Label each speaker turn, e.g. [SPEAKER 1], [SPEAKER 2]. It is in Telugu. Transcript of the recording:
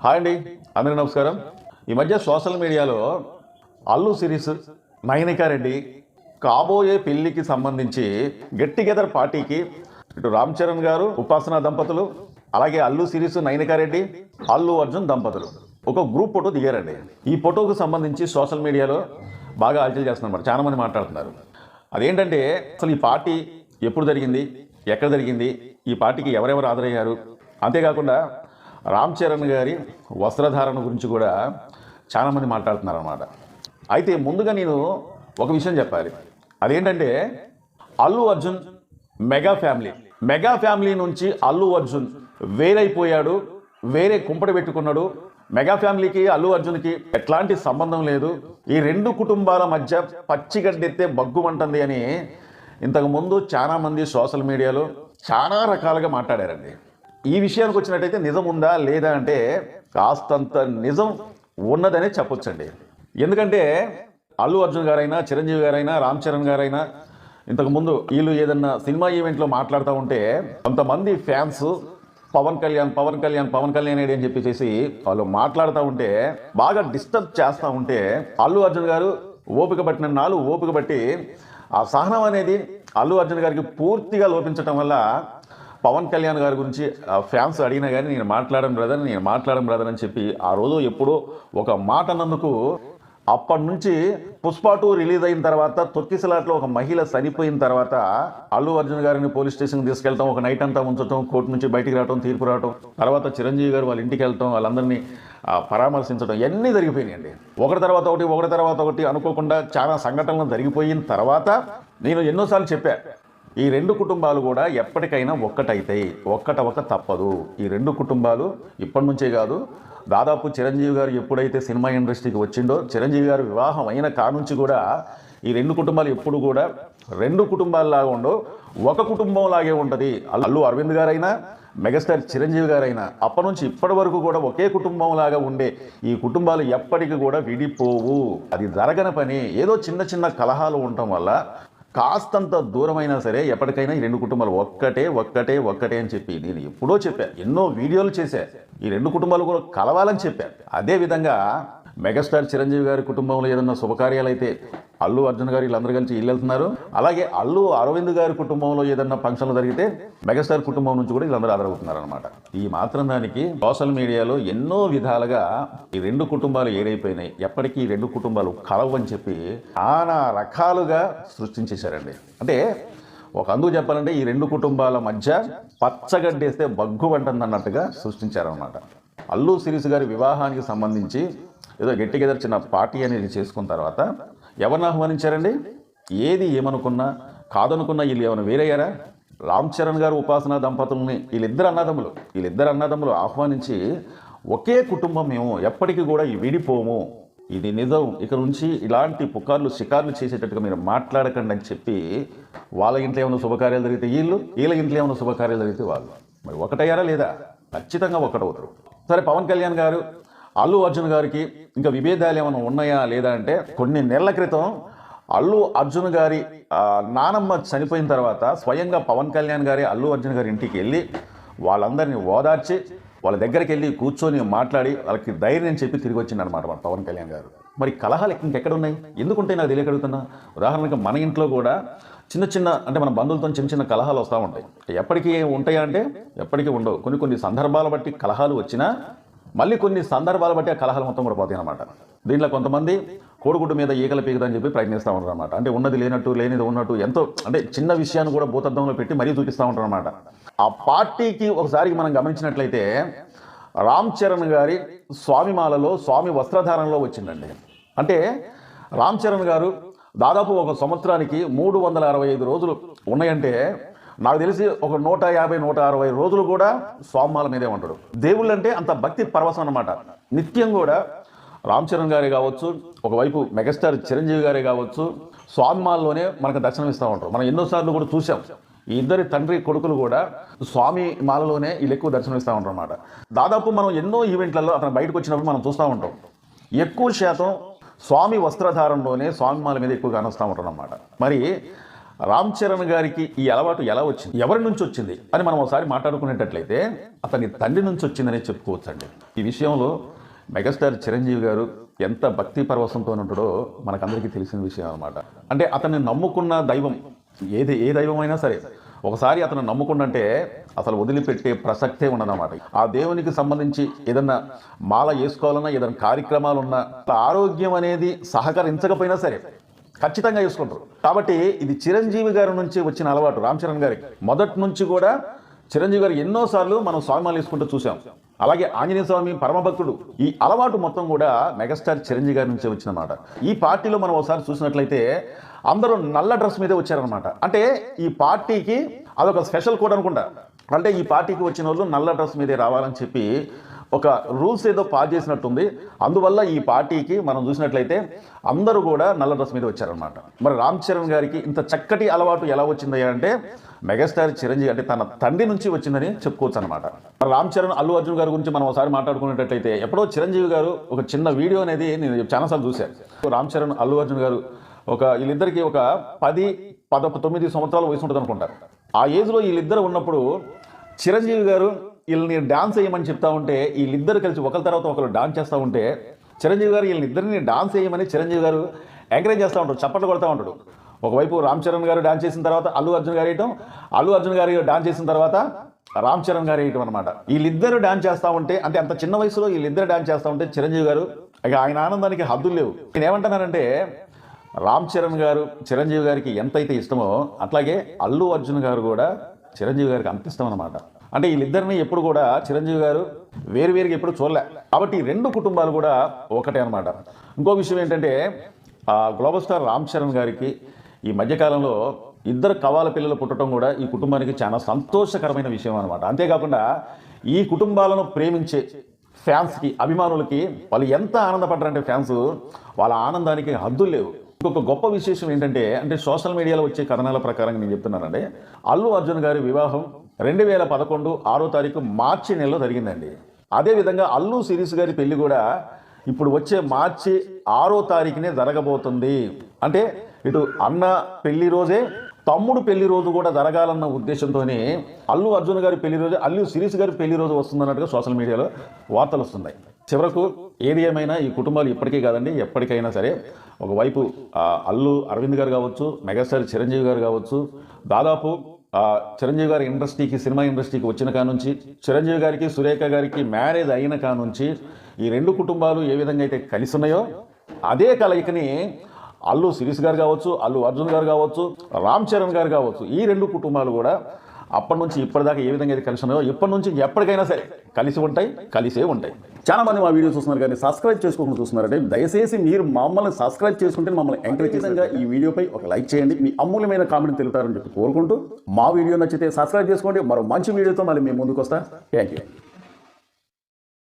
[SPEAKER 1] హాయ్ అండి, అందరికీ నమస్కారం. ఈ మధ్య సోషల్ మీడియాలో అల్లు సిరీస్ నయనికా రెడ్డి కాబోయే పెళ్లికి సంబంధించి గెట్ టుగెదర్ పార్టీకి ఇటు రామ్ చరణ్ గారు, ఉపాసన దంపతులు, అలాగే అల్లు సిరీస్ నయనికా రెడ్డి, అల్లు అర్జున్ దంపతులు ఒక గ్రూప్ ఫోటో దిగారండి. ఈ ఫోటోకు సంబంధించి సోషల్ మీడియాలో బాగా అలచల్ చేస్తున్నారు, చాలా మంది మాట్లాడుతున్నారు. అదేంటంటే అసలు ఈ పార్టీ ఎప్పుడు జరిగింది, ఎక్కడ జరిగింది, ఈ పార్టీకి ఎవరెవరు హాజరయ్యారు, అంతేకాకుండా రామ్ చరణ్ గారి వస్త్రధారణ గురించి కూడా చాలామంది మాట్లాడుతున్నారు అన్నమాట. అయితే ముందుగా నేను ఒక విషయం చెప్పాలి. అదేంటంటే అల్లు అర్జున్ మెగా ఫ్యామిలీ నుంచి అల్లు అర్జున్ వేరైపోయాడు, వేరే కుంపటి పెట్టుకున్నాడు. మెగా ఫ్యామిలీకి అల్లు అర్జున్కి ఎట్లాంటి సంబంధం లేదు, ఈ రెండు కుటుంబాల మధ్య పచ్చిగడ్డెత్తే బగ్గుమంటుంది అని ఇంతకుముందు చాలామంది సోషల్ మీడియాలో చాలా రకాలుగా మాట్లాడారండి. ఈ విషయానికి వచ్చినట్టయితే నిజం ఉందా లేదా అంటే కాస్తంత నిజం ఉన్నదనే చెప్పొచ్చండి. ఎందుకంటే అల్లు అర్జున్ గారైనా, చిరంజీవి గారైనా, రామ్ చరణ్ గారైనా ఇంతకుముందు వీళ్ళు ఏదన్నా సినిమా ఈవెంట్లో మాట్లాడుతూ ఉంటే కొంతమంది ఫ్యాన్స్ పవన్ కళ్యాణ్ అని చెప్పేసి వాళ్ళు మాట్లాడుతూ ఉంటే బాగా డిస్టర్బ్ చేస్తూ ఉంటే అల్లు అర్జున్ గారు ఓపిక పట్టిన నాలుగు ఓపిక బట్టి ఆ సహనం అనేది అల్లు అర్జున్ గారికి పూర్తిగా లోపించడం వల్ల పవన్ కళ్యాణ్ గారి గురించి ఫ్యాన్స్ అడిగినా కానీ నేను మాట్లాడడం బ్రదర్ అని చెప్పి ఆ రోజు ఎప్పుడో ఒక మాట అన్నందుకు అప్పటి నుంచి పుష్ప 2 రిలీజ్ అయిన తర్వాత తొక్కిసలాట్లో ఒక మహిళ చనిపోయిన తర్వాత అల్లు అర్జున్ గారిని పోలీస్ స్టేషన్కి తీసుకెళ్తాం, ఒక నైట్ అంతా ఉంచడం, కోర్టు నుంచి బయటికి రావడం, తీర్పు రావడం, తర్వాత చిరంజీవి గారు వాళ్ళ ఇంటికి వెళ్ళటం, వాళ్ళందరినీ పరామర్శించడం ఇవన్నీ జరిగిపోయినాయండి. ఒకటి తర్వాత ఒకటి అనుకోకుండా చాలా సంఘటనలు జరిగిపోయిన తర్వాత నేను ఎన్నోసార్లు చెప్పా, ఈ రెండు కుటుంబాలు కూడా ఎప్పటికైనా ఒక్కటైతాయి, ఒక్క తప్పదు. ఈ రెండు కుటుంబాలు ఇప్పటి నుంచే కాదు, దాదాపు చిరంజీవి గారు ఎప్పుడైతే సినిమా ఇండస్ట్రీకి వచ్చిండో, చిరంజీవి గారు వివాహం అయిన కానుంచి కూడా ఈ రెండు కుటుంబాలు ఎప్పుడు కూడా రెండు కుటుంబాలలాగా ఉండవు, ఒక కుటుంబంలాగే ఉంటుంది. అల్లు అరవింద్ గారైనా, మెగాస్టార్ చిరంజీవి గారైనా అప్పటి నుంచి ఇప్పటి వరకు కూడా ఒకే కుటుంబంలాగా ఉండే ఈ కుటుంబాలు ఎప్పటికీ కూడా విడిపోవు. అది జరగని పని. ఏదో చిన్న కలహాలు ఉండటం వల్ల కాస్తంత దూరమైనా సరే ఎప్పటికైనా ఈ రెండు కుటుంబాలు ఒక్కటే అని చెప్పి నేను ఎప్పుడో చెప్పా, ఎన్నో వీడియోలు చేశా, ఈ రెండు కుటుంబాలు కూడా కలవాలని చెప్పా. అదేవిధంగా మెగాస్టార్ చిరంజీవి గారి కుటుంబంలో ఏదన్నా శుభకార్యాలు అయితే అల్లు అర్జున్ గారు వీళ్ళందరూ కలిసి వెళ్తున్నారు. అలాగే అల్లు అరవింద్ గారి కుటుంబంలో ఏదన్నా ఫంక్షన్లు జరిగితే మెగాస్టార్ కుటుంబం నుంచి కూడా వీళ్ళందరూ ఆదరవుతున్నారు అనమాట. ఈ మాత్రం దానికి సోషల్ మీడియాలో ఎన్నో విధాలుగా ఈ రెండు కుటుంబాలు ఏరైపోయినాయి, ఎప్పటికీ ఈ రెండు కుటుంబాలు కలవని చెప్పి చాలా రకాలుగా సృష్టించేశారండి. అంటే ఒక అందుకు చెప్పాలంటే ఈ రెండు కుటుంబాల మధ్య పచ్చగడ్డేస్తే బగ్గు వంటుంది అన్నట్టుగా సృష్టించారనమాట. అల్లు సిరీస్ గారి వివాహానికి సంబంధించి ఏదో గెట్ టుగెదర్ చిన్న పార్టీ అనేది చేసుకున్న తర్వాత ఎవరిని ఆహ్వానించారండి? ఏది ఏమనుకున్నా కాదనుకున్నా వీళ్ళు ఏమైనా వేరయ్యారా? రామ్ చరణ్ గారు, ఉపాసన దంపతుల్ని వీళ్ళిద్దరు అన్నదమ్ములు ఆహ్వానించి ఒకే కుటుంబం, మేము ఎప్పటికీ కూడా విడిపోము, ఇది నిజం, ఇక నుంచి ఇలాంటి పుకార్లు షికార్లు చేసేటట్టుగా మీరు మాట్లాడకండి అని చెప్పి వాళ్ళ ఇంట్లో ఏమైనా శుభకార్యాలు జరిగితే వీళ్ళ ఇంట్లో ఏమైనా శుభకార్యాలు జరిగితే వాళ్ళు మరి ఒకటయ్యారా లేదా? ఖచ్చితంగా ఒకటవుతారు. సరే, పవన్ కళ్యాణ్ గారు, అల్లు అర్జున్ గారికి ఇంకా విభేదాలు ఏమైనా ఉన్నాయా లేదా అంటే కొన్ని నెలల క్రితం అల్లు అర్జున్ గారి నానమ్మ చనిపోయిన తర్వాత స్వయంగా పవన్ కళ్యాణ్ గారి అల్లు అర్జున్ గారి ఇంటికి వెళ్ళి వాళ్ళందరినీ ఓదార్చి వాళ్ళ దగ్గరికి వెళ్ళి కూర్చొని మాట్లాడి వాళ్ళకి ధైర్యం చెప్పి తిరిగి వచ్చిందనమాట మన పవన్ కళ్యాణ్ గారు. మరి కలహాలు ఇంకెక్కడ ఉన్నాయి? ఎందుకుంటే నాకు తెలియకడుగుతున్నా. ఉదాహరణకు మన ఇంట్లో కూడా చిన్న అంటే మన బంధువులతో చిన్న కలహాలు వస్తూ ఉంటాయి. ఎప్పటికీ ఉంటాయా అంటే ఎప్పటికీ ఉండవు. కొన్ని సందర్భాల బట్టి కలహాలు వచ్చినా మళ్ళీ కొన్ని సందర్భాల బట్టి ఆ కలహాలు మొత్తం కూడా పోతాయి అన్నమాట. దీంట్లో కొంతమంది కోడిగుడ్డు మీద ఈకలు పీకుదని చెప్పి ప్రయత్నిస్తూ ఉంటారు అనమాట. అంటే ఉన్నది లేనట్టు, లేనిది ఉన్నట్టు, ఎంతో అంటే చిన్న విషయాన్ని కూడా భూతద్దంలో పెట్టి మరీ చూపిస్తూ ఉంటారు అనమాట. ఆ పార్టీకి ఒకసారి మనం గమనించినట్లయితే రామ్ చరణ్ గారి స్వామిమాలలో, స్వామి వస్త్రధారణలో వచ్చిందండి. అంటే రామ్ చరణ్ గారు దాదాపు ఒక సంవత్సరానికి 365 రోజులు ఉన్నాయంటే నాకు తెలిసి ఒక 150-160 రోజులు కూడా స్వామిమాల మీదే ఉంటాడు. దేవుళ్ళు అంటే అంత భక్తి పరవశం అన్నమాట. నిత్యం కూడా రామ్ చరణ్ గారే కావచ్చు, ఒకవైపు మెగాస్టార్ చిరంజీవి గారే కావచ్చు, స్వామిమాలలోనే మనకు దర్శనమిస్తూ ఉంటారు. మనం ఎన్నోసార్లు కూడా చూసాం. ఈ ఇద్దరి తండ్రి కొడుకులు కూడా స్వామి మాలలోనే వీళ్ళు ఎక్కువ దర్శనమిస్తూ ఉంటారు అన్నమాట. దాదాపు మనం ఎన్నో ఈవెంట్లలో అతను బయటకు వచ్చినప్పుడు మనం చూస్తూ ఉంటాం, ఎక్కువ శాతం స్వామి వస్త్రధారంలోనే స్వామిమాల మీద ఎక్కువ కానొస్తూ ఉంటారు అన్నమాట. మరి రామ్ చరణ్ గారికి ఈ అలవాటు ఎలా వచ్చింది, ఎవరి నుంచి వచ్చింది అని మనం ఒకసారి మాట్లాడుకునేటట్లయితే అతని తండ్రి నుంచి వచ్చిందనే చెప్పుకోవచ్చండి. ఈ విషయంలో మెగాస్టార్ చిరంజీవి గారు ఎంత భక్తి పరవశంతో ఉంటాడో మనకందరికీ తెలిసిన విషయం అనమాట. అంటే అతన్ని నమ్ముకున్న దైవం ఏ దైవమైనా సరే ఒకసారి అతను నమ్ముకుంటే అసలు వదిలిపెట్టే ప్రసక్తే ఉండదన్నమాట. ఆ దేవునికి సంబంధించి ఏదన్నా మాల వేసుకోవాలన్నా, ఏదైనా కార్యక్రమాలు ఉన్నా, ఆరోగ్యం అనేది సహకరించకపోయినా సరే ఖచ్చితంగా వేసుకుంటారు. కాబట్టి ఇది చిరంజీవి గారి నుంచి వచ్చిన అలవాటు. రామ్ చరణ్ గారికి మొదటి నుంచి కూడా చిరంజీవి గారు ఎన్నోసార్లు మనం స్వామిమాలు వేసుకుంటూ చూసాం. అలాగే ఆంజనేయ స్వామి పరమభక్తుడు. ఈ అలవాటు మొత్తం కూడా మెగాస్టార్ చిరంజీవి గారి నుంచే వచ్చినమాట. ఈ పార్టీలో మనం ఒకసారి చూసినట్లయితే అందరూ నల్ల డ్రెస్ మీదే వచ్చారనమాట. అంటే ఈ పార్టీకి అదొక స్పెషల్ కోడ్ అనుకుంటా. అంటే ఈ పార్టీకి వచ్చిన వాళ్ళు నల్ల డ్రెస్ మీదే రావాలని చెప్పి ఒక రూల్స్ ఏదో పాస్ చేసినట్టుంది. అందువల్ల ఈ పార్టీకి మనం చూసినట్లయితే అందరూ కూడా నల్ల డ్రెస్ మీద వచ్చారనమాట. మరి రామ్ చరణ్ గారికి ఇంత చక్కటి అలవాటు ఎలా వచ్చింది అంటే మెగాస్టార్ చిరంజీవి అంటే తన తండ్రి నుంచి వచ్చిందని చెప్పుకోవచ్చు అనమాట. రామ్ చరణ్ అల్లు అర్జున్ గారి గురించి మనం ఒకసారి మాట్లాడుకునేటట్లయితే ఎప్పుడో చిరంజీవి గారు ఒక చిన్న వీడియో అనేది నేను చాలాసార్లు చూశాను. రామ్ చరణ్ అల్లు అర్జున్ గారు వీళ్ళిద్దరికి ఒక 10-9 సంవత్సరాల వయసు ఉంటుంది అనుకుంటారు. ఆ ఏజ్లో వీళ్ళిద్దరు ఉన్నప్పుడు చిరంజీవి గారు వీళ్ళని డాన్స్ వేయమని చెప్తా ఉంటే వీళ్ళిద్దరు కలిసి ఒకరి తర్వాత ఒకరు డాన్స్ చేస్తూ ఉంటే చిరంజీవి గారు వీళ్ళిద్దరిని డాన్స్ వేయమని చిరంజీవి గారు ఎంకరేజ్ చేస్తూ ఉంటాడు, చప్పట్లు కొడతా ఉంటాడు. ఒకవైపు రామ్ చరణ్ గారు డాన్స్ చేసిన తర్వాత అల్లు అర్జున్ గారు వేయటం, అల్లు అర్జున్ గారు డాన్స్ చేసిన తర్వాత రామ్ చరణ్ గారు వేయటం అనమాట. వీళ్ళిద్దరు డాన్స్ చేస్తూ ఉంటే అంటే అంత చిన్న వయసులో వీళ్ళిద్దరు డాన్స్ చేస్తూ ఉంటే చిరంజీవి గారు ఇక ఆయన ఆనందానికి హద్దులు లేవు. నేను ఏమంటున్నానంటే రామ్ చరణ్ గారు చిరంజీవి గారికి ఎంతైతే ఇష్టమో అట్లాగే అల్లు అర్జున్ గారు కూడా చిరంజీవి గారికి అంత ఇష్టం అనమాట. అంటే వీళ్ళిద్దరిని ఎప్పుడు కూడా చిరంజీవి గారు వేరువేరుగా ఎప్పుడు చూడలే. కాబట్టి ఈ రెండు కుటుంబాలు కూడా ఒకటే అనమాట. ఇంకో విషయం ఏంటంటే గ్లోబల్ స్టార్ రామ్ చరణ్ గారికి ఈ మధ్యకాలంలో ఇద్దరు కవాల పిల్లలు పుట్టడం కూడా ఈ కుటుంబానికి చాలా సంతోషకరమైన విషయం అనమాట. అంతేకాకుండా ఈ కుటుంబాలను ప్రేమించే ఫ్యాన్స్కి, అభిమానులకి వాళ్ళు ఎంత ఆనందపడ్డారంటే ఫ్యాన్స్ వాళ్ళ ఆనందానికి హద్దులు లేవు. ఇంకొక గొప్ప విశేషం ఏంటంటే అంటే సోషల్ మీడియాలో వచ్చే కథనాల ప్రకారం నేను చెప్తున్నానండి, అల్లు అర్జున్ గారి వివాహం 2011 6వ తారీఖు మార్చి నెలలో జరిగిందండి. అదేవిధంగా అల్లు సిరీస్ గారి పెళ్లి కూడా ఇప్పుడు వచ్చే మార్చి 6వ తారీఖునే జరగబోతుంది. అంటే ఇటు అన్న పెళ్లి రోజే తమ్ముడు పెళ్లి రోజు కూడా జరగాలన్న ఉద్దేశంతోనే అల్లు అర్జున్ గారి పెళ్లి రోజు, అల్లు సిరీస్ గారి పెళ్లి రోజు వస్తుందన్నట్టుగా సోషల్ మీడియాలో వార్తలు వస్తున్నాయి. చివరకు ఏది ఏమైనా ఈ కుటుంబాలు ఇప్పటికీ కాదండి ఎప్పటికైనా సరే ఒకవైపు అల్లు అరవింద్ గారు కావచ్చు, మెగాస్టార్ చిరంజీవి గారు కావచ్చు, దాదాపు చిరంజీవి గారి ఇండస్ట్రీకి, సినిమా ఇండస్ట్రీకి వచ్చిన కానుంచి చిరంజీవి గారికి సురేఖ గారికి మ్యారేజ్ అయిన కానుంచి ఈ రెండు కుటుంబాలు ఏ విధంగా అయితే కలిసి ఉన్నాయో అదే కలయికని అల్లు సిరీస్ గారు కావచ్చు, అల్లు అర్జున్ గారు కావచ్చు, రామ్ చరణ్ గారు కావచ్చు, ఈ రెండు కుటుంబాలు కూడా అప్పటి నుంచి ఇప్పటిదాకా ఏ విధంగా అయితే కలిసి ఉన్నాయో ఇప్పటి నుంచి ఎప్పటికైనా సరే కలిసి ఉంటాయి, కలిసే ఉంటాయి. చాలా మంది మా వీడియో చూస్తున్నారు కానీ సబ్స్క్రైబ్ చేసుకోకుండా చూస్తున్నారంటే దయచేసి మీరు మమ్మల్ని సబ్స్క్రైబ్ చేసుకుంటే మమ్మల్ని ఎంకరేజ్ చేసేందుకు ఈ వీడియోపై ఒక లైక్ చేయండి. మీ అమూల్యమైన కామెంట్ తెలుపుతారని చెప్పి కోరుకుంటూ మా వీడియో నచ్చితే సబ్స్క్రైబ్ చేసుకోండి. మరో మంచి వీడియోతో మళ్ళీ మేము ముందుకు వస్తాం. Thank you.